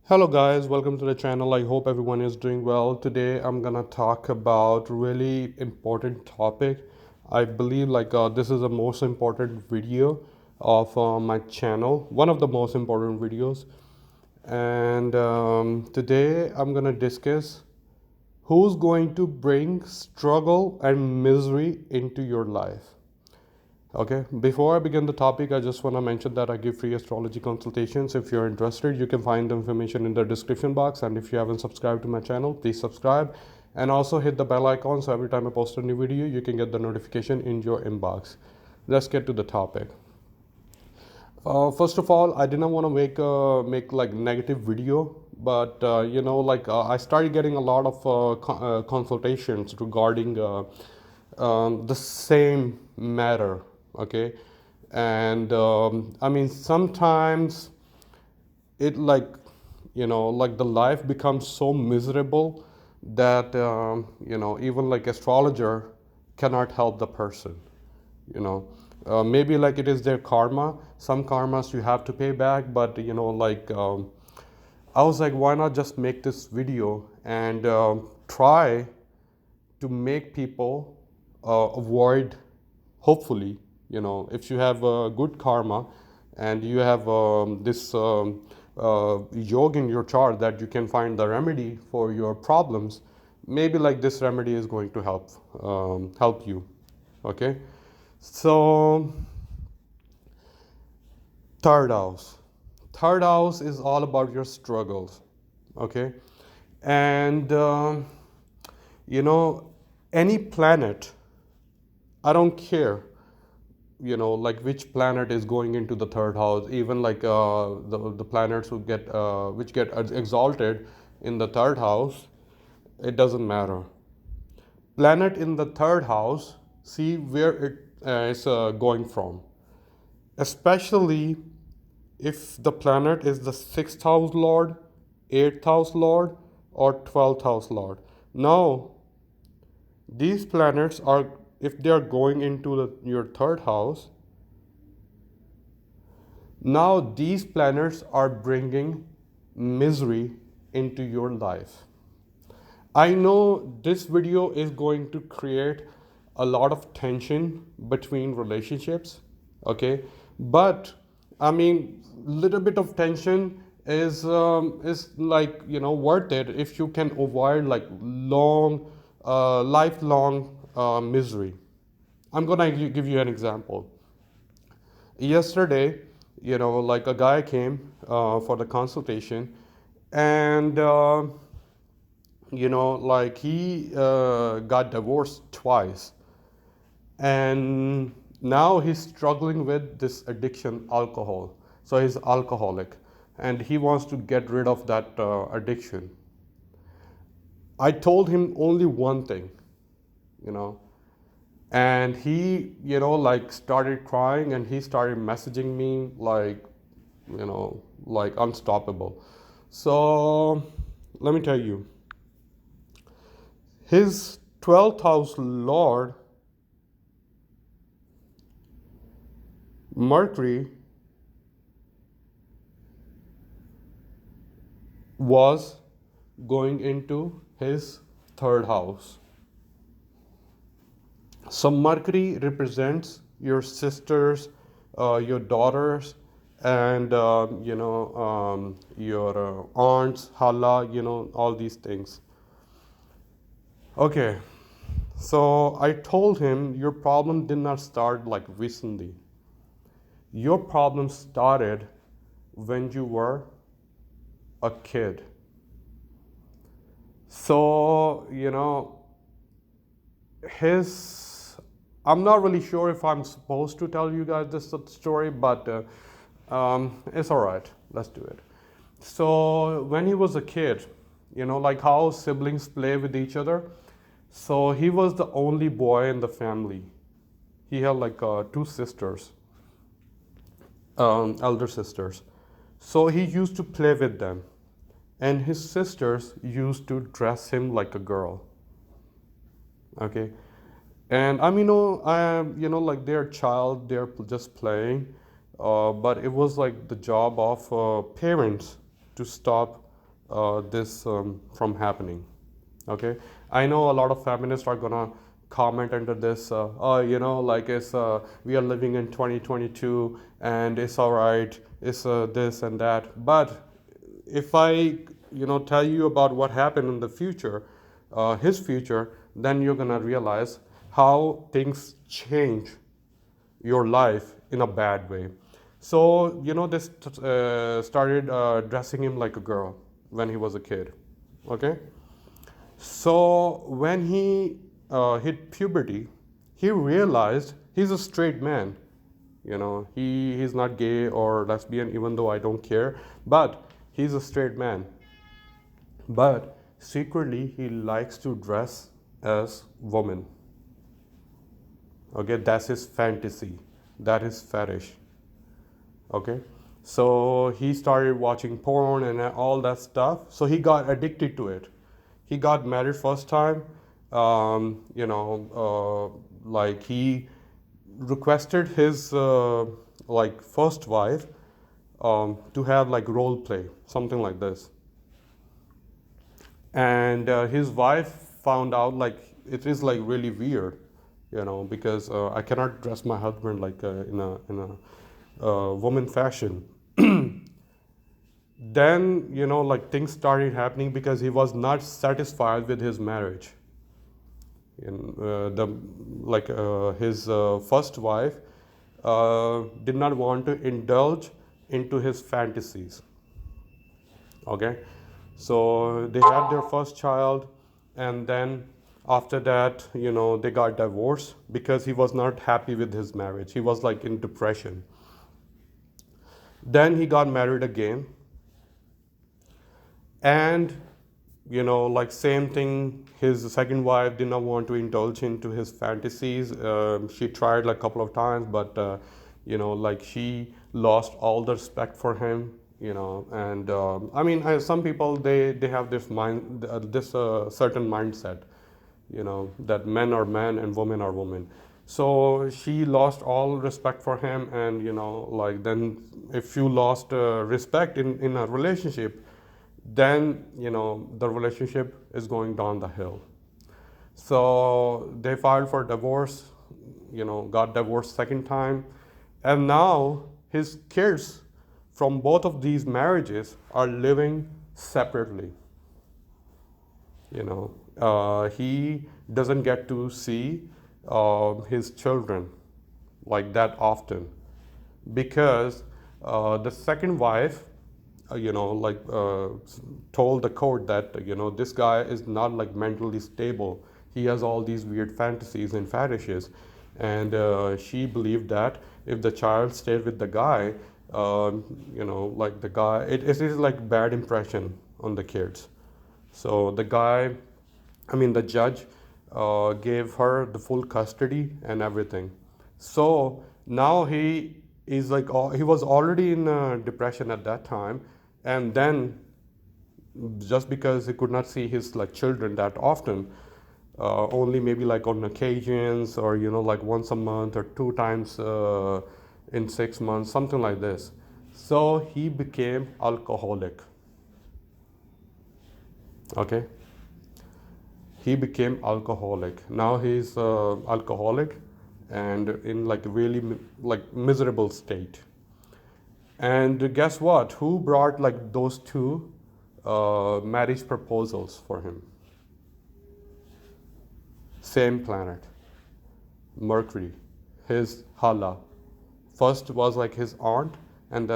Hello guys, welcome to the channel. I hope everyone is doing well. Today I'm gonna talk about really important topic. I believe this is the most important video of my channel, one of the most important videos. And today I'm gonna discuss who's going to bring struggle and misery into your life. Okay, before I begin the topic, I just want to mention that I give free astrology consultations. If you're interested, you can find the information in the description box. And if you haven't subscribed to my channel, please subscribe and also hit the bell icon so every time I post a new video, you can get the notification in your inbox. Let's get to the topic. First of all, I didn't want to make like negative video, but I started getting a lot of consultations regarding the same matter. Okay, and I mean sometimes it like the life becomes so miserable that even like astrologer cannot help the person. you know Maybe like it is their karma. Some karmas you have to pay back, but I was like, why not just make this video and try to make people avoid, hopefully, if you have good karma and you have this yoga in your chart that you can find the remedy for your problems, maybe like this remedy is going to help you. Okay, so third house. Third house is all about your struggles. Okay, and you know any planet, I don't care like which planet is going into the third house. Even like the planets who get which get exalted in the third house, it doesn't matter. Planet in the third house, see where it is going from, especially if the planet is the sixth house lord, eighth house lord, or 12th house lord. Now these planets are, if they are going into your third house, now these planets are bringing misery into your life. I know this video is going to create a lot of tension between relationships. Okay, but I mean, little bit of tension is like worth it if you can avoid like long lifelong misery. I'm gonna give you an example. Yesterday, like a guy came for the consultation, and like he got divorced twice, and now he's struggling with this addiction, alcohol. So he's alcoholic, and he wants to get rid of that addiction. I told him only one thing, you know and he like started crying, and he started messaging me like unstoppable. So let me tell you, his 12th house lord Mercury was going into his third house. So Mercury represents your sisters, your daughters, and your aunts, hala, all these things. Okay, so I told him your problem did not start like recently. Your problem started when you were a kid. So his I'm not really sure if I'm supposed to tell you guys this story, but it's all right. Let's do it. So when he was a kid, like how siblings play with each other. So he was the only boy in the family. He had like two sisters, elder sisters. So he used to play with them, and his sisters used to dress him like a girl. Okay, and I mean, like they're a child, they're just playing, but it was like the job of parents to stop this from happening. Okay, I know a lot of feminists are gonna comment under this. Oh, like it's we are living in 2022 and it's all right. It's this and that. But if I tell you about what happened in the future, his future, then you're gonna realize how things change your life in a bad way. So this started dressing him like a girl when he was a kid. Okay, so when he hit puberty, he realized he's a straight man. He's not gay or lesbian, even though I don't care, but he's a straight man. But secretly, he likes to dress as woman. Okay, that's his fantasy, that is fetish. Okay, so he started watching porn and all that stuff, so he got addicted to it. He got married first time, like he requested his like first wife to have like role play, something like this. And his wife found out like it is like really weird, because I cannot dress my husband like in a woman fashion. Then like things started happening because he was not satisfied with his marriage. His first wife did not want to indulge into his fantasies. Okay, so they had their first child, and then after that they got divorced because he was not happy with his marriage. He was like in depression. Then he got married again, and like same thing, his second wife did not want to indulge into his fantasies. She tried like a couple of times, but like she lost all the respect for him. And I mean, some people they have this certain mindset, that men are men and women are women. So she lost all respect for him, and like then if you lost respect in a relationship, then the relationship is going down the hill. So they filed for divorce, got divorced second time, and now his kids from both of these marriages are living separately. He doesn't get to see his children like that often because the second wife told the court that this guy is not like mentally stable. He has all these weird fantasies and fetishes, and she believed that if the child stayed with the guy, like the guy, it is like bad impression on the kids. So the judge gave her the full custody and everything. So now he is like, he was already in depression at that time, and then just because he could not see his like children that often, only maybe like on occasions, or like once a month or two times in 6 months, something like this. So he became alcoholic. Okay, he became alcoholic. Now he's alcoholic and in like really like miserable state. And guess what? Who brought like those two marriage proposals for him? Same planet, Mercury, his hala. First was like his aunt, and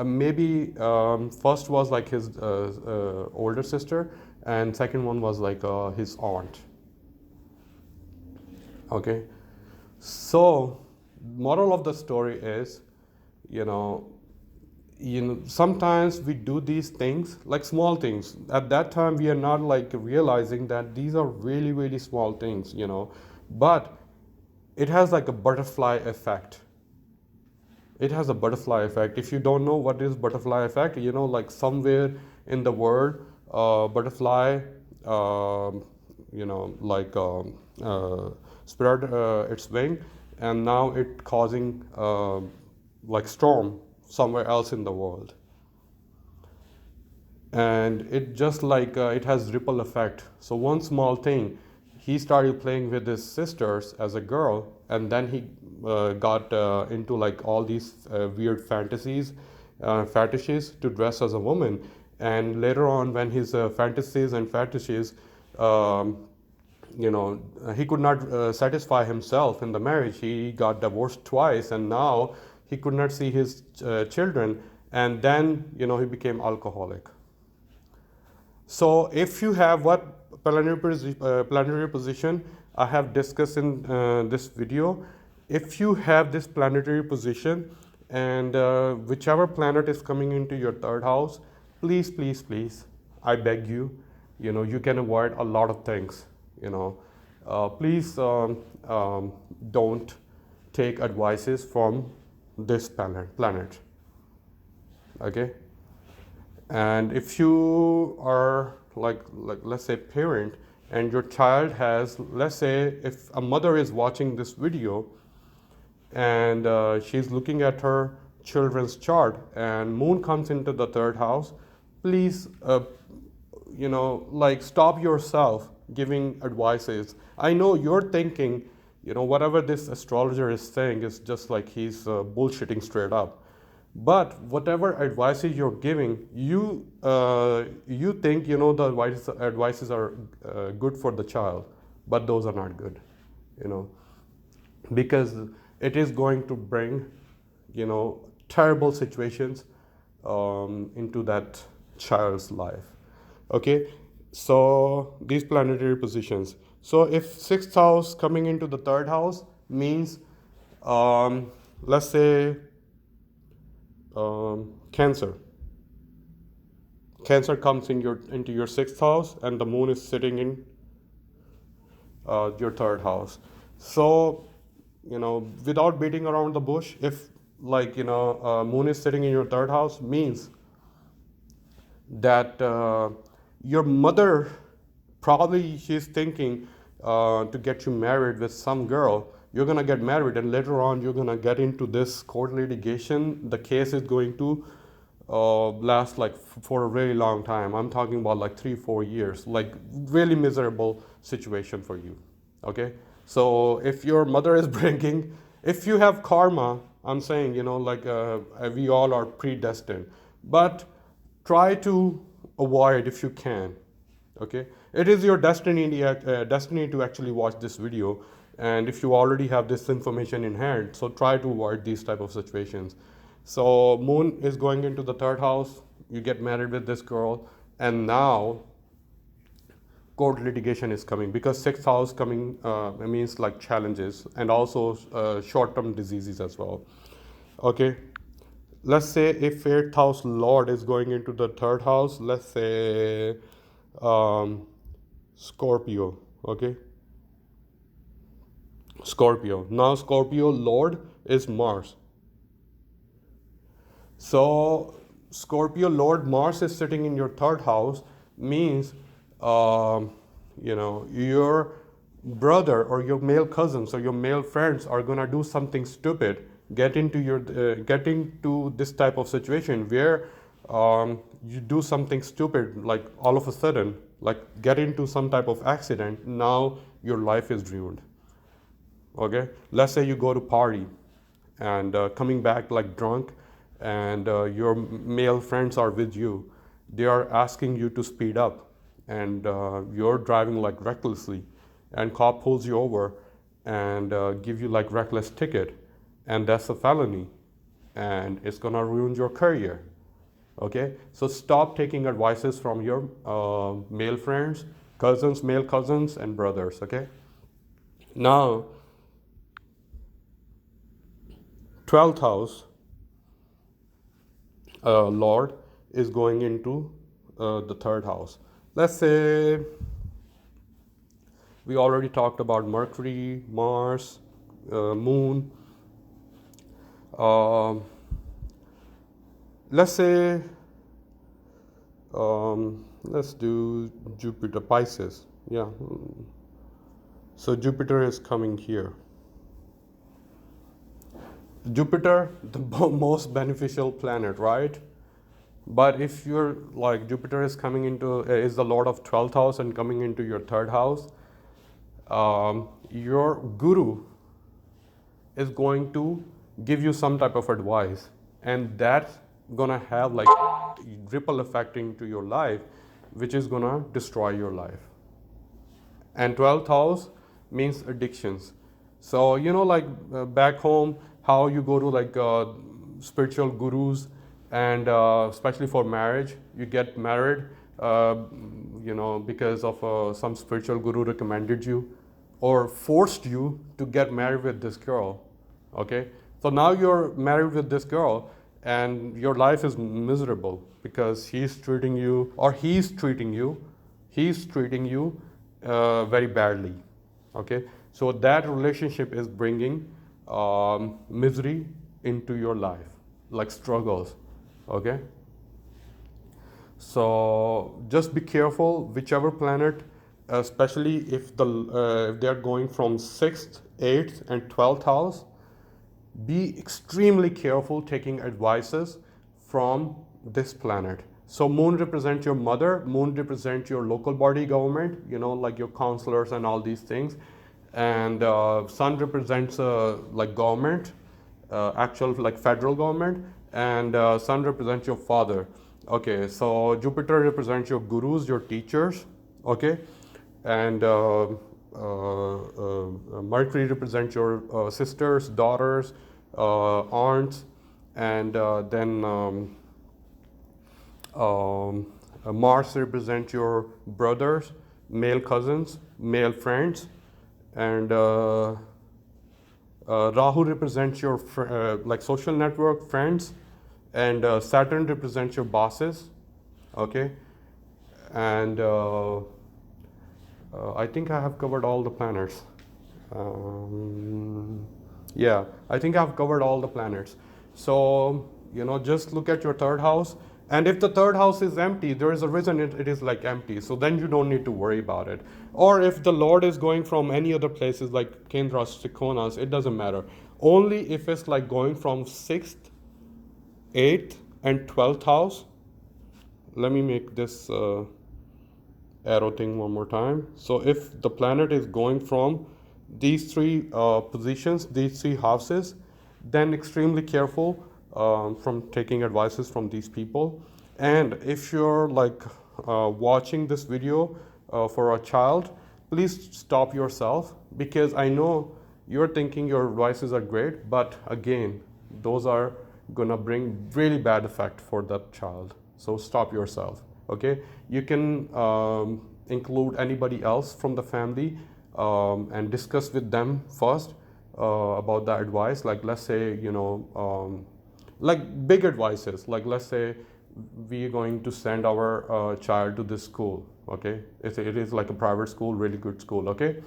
maybe first was like his older sister, and second one was like his aunt. Okay, so moral of the story is, sometimes we do these things like small things. At that time we are not like realizing that these are really really small things, but it has like a butterfly effect. It has a butterfly effect. If you don't know what is butterfly effect, like somewhere in the world, butterfly like spread its wing, and now it causing like storm somewhere else in the world. and it just like it has ripple effect. So one small thing, he started playing with his sisters as a girl, and then he got into like all these weird fantasies, fetishes to dress as a woman. And later on, when his fantasies and fetishes, um, he could not satisfy himself in the marriage. He got divorced twice, and now he could not see his children, and then he became alcoholic. So if you have what planetary position I have discussed in this video, if you have this planetary position, and whichever planet is coming into your third house, please, please, please, I beg you, you can avoid a lot of things. Please don't take advices from this planet. Okay. And if you are like let's say parent, and your child has, let's say if a mother is watching this video, and she's looking at her children's chart and moon comes into the third house, please like stop yourself giving advices. I know you're thinking whatever this astrologer is saying is just like he's bullshitting straight up. But whatever advices you're giving, you think the advices are good for the child, but those are not good, because it is going to bring terrible situations into that child's life. Okay, so these planetary positions. So if sixth house coming into the third house means, let's say, Cancer. Cancer comes into your sixth house, and the moon is sitting in your third house. So, without beating around the bush, if like moon is sitting in your third house, means that your mother, probably she's thinking to get you married with some girl. You're gonna get married, and later on you're gonna get into this court litigation. The case is going to last like for a very long time. I'm talking about like 3-4 years, like really miserable situation for you. Okay, so if your mother is bringing, if you have karma, I'm saying like we all are predestined, but try to avoid if you can. Okay, it is your destiny to actually watch this video, and if you already have this information in hand, so try to avoid these type of situations. So moon is going into the third house, you get married with this girl, and now court litigation is coming, because sixth house coming means like challenges, and also short-term diseases as well. Okay, let's say if eighth house lord is going into the third house, let's say Scorpio. Okay, Scorpio. Now Scorpio lord is Mars. So Scorpio lord Mars is sitting in your third house, means your brother or your male cousins or your male friends are gonna do something stupid, get into this type of situation where you do something stupid, like all of a sudden, like get into some type of accident. Now your life is ruined. Okay, let's say you go to party and coming back like drunk, and your male friends are with you. They are asking you to speed up, and you're driving like recklessly, and cop pulls you over and give you like reckless ticket, and that's a felony, and it's gonna ruin your career. Okay, so stop taking advices from your male friends, male cousins and brothers. Okay, now 12th house lord is going into the third house. Let's say we already talked about Mercury, Mars, moon. Let's say let's do Jupiter, Pisces. Yeah, so Jupiter is coming here. Jupiter, the most beneficial planet, right? But if you're like Jupiter is coming into is the lord of 12th house and coming into your third house, your guru is going to give you some type of advice, and that's gonna have like ripple effect into your life, which is gonna destroy your life. And 12th house means addictions. So like back home, how you go to like spiritual gurus, and especially for marriage, you get married uh, because of some spiritual guru recommended you or forced you to get married with this girl. Okay, so now you're married with this girl and your life is miserable because he's treating you, or he's treating you very badly. Okay, so that relationship is bringing misery into your life, like struggles. Okay, so just be careful, whichever planet, especially if they're going from 6th, 8th, and 12th house, be extremely careful taking advices from this planet. So moon represents your mother, moon represents your local body government, like your counselors and all these things. And sun represents like government, actual like federal government, and sun represents your father. Okay, so Jupiter represents your gurus, your teachers. Okay, and Mercury represents your sisters, daughters, aunts, and then Mars represents your brothers, male cousins, male friends, and Rahu represents your like social network, friends, and Saturn represents your bosses. Okay, and I think I have covered all the planets. Yeah, I think I've covered all the planets. So, just look at your third house. And if the third house is empty, there is a reason it is like empty. So then you don't need to worry about it. Or if the Lord is going from any other places like Kendras, Trikonas, it doesn't matter. Only if it's like going from 6th, 8th, and 12th house. Let me make this arrow thing one more time. So if the planet is going from these three positions, these three houses, then extremely careful from taking advices from these people. And if you're like watching this video for a child, please stop yourself, because I know you're thinking your advices are great, but again, those are gonna bring really bad effect for that child. So stop yourself. Okay, you can include anybody else from the family and discuss with them first about the advice. Like let's say like big advices, like let's say we are going to send our child to this school. Okay, it is like a private school, really good school. Okay,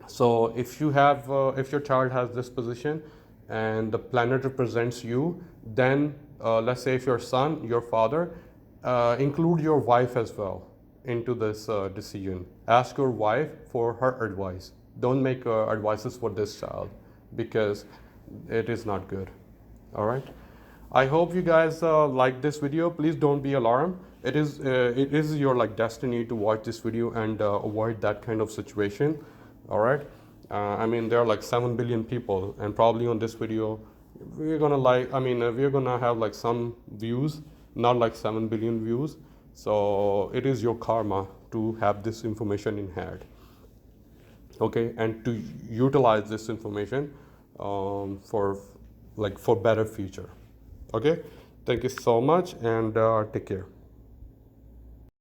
so if your child has this position and the planet represents you, then let's say if your son, your father, include your wife as well into this decision. Ask your wife for her advice. Don't make advices for this child, because it is not good. All right. I hope you guys like this video. Please don't be alarmed. It is your like destiny to watch this video and avoid that kind of situation. All right. I mean, there are like 7 billion people, and probably on this video, we're gonna we're gonna have like some views, not like 7 billion views. So it is your karma to have this information in hand. Okay, and to utilize this information for better future. Okay, thank you so much, and take care.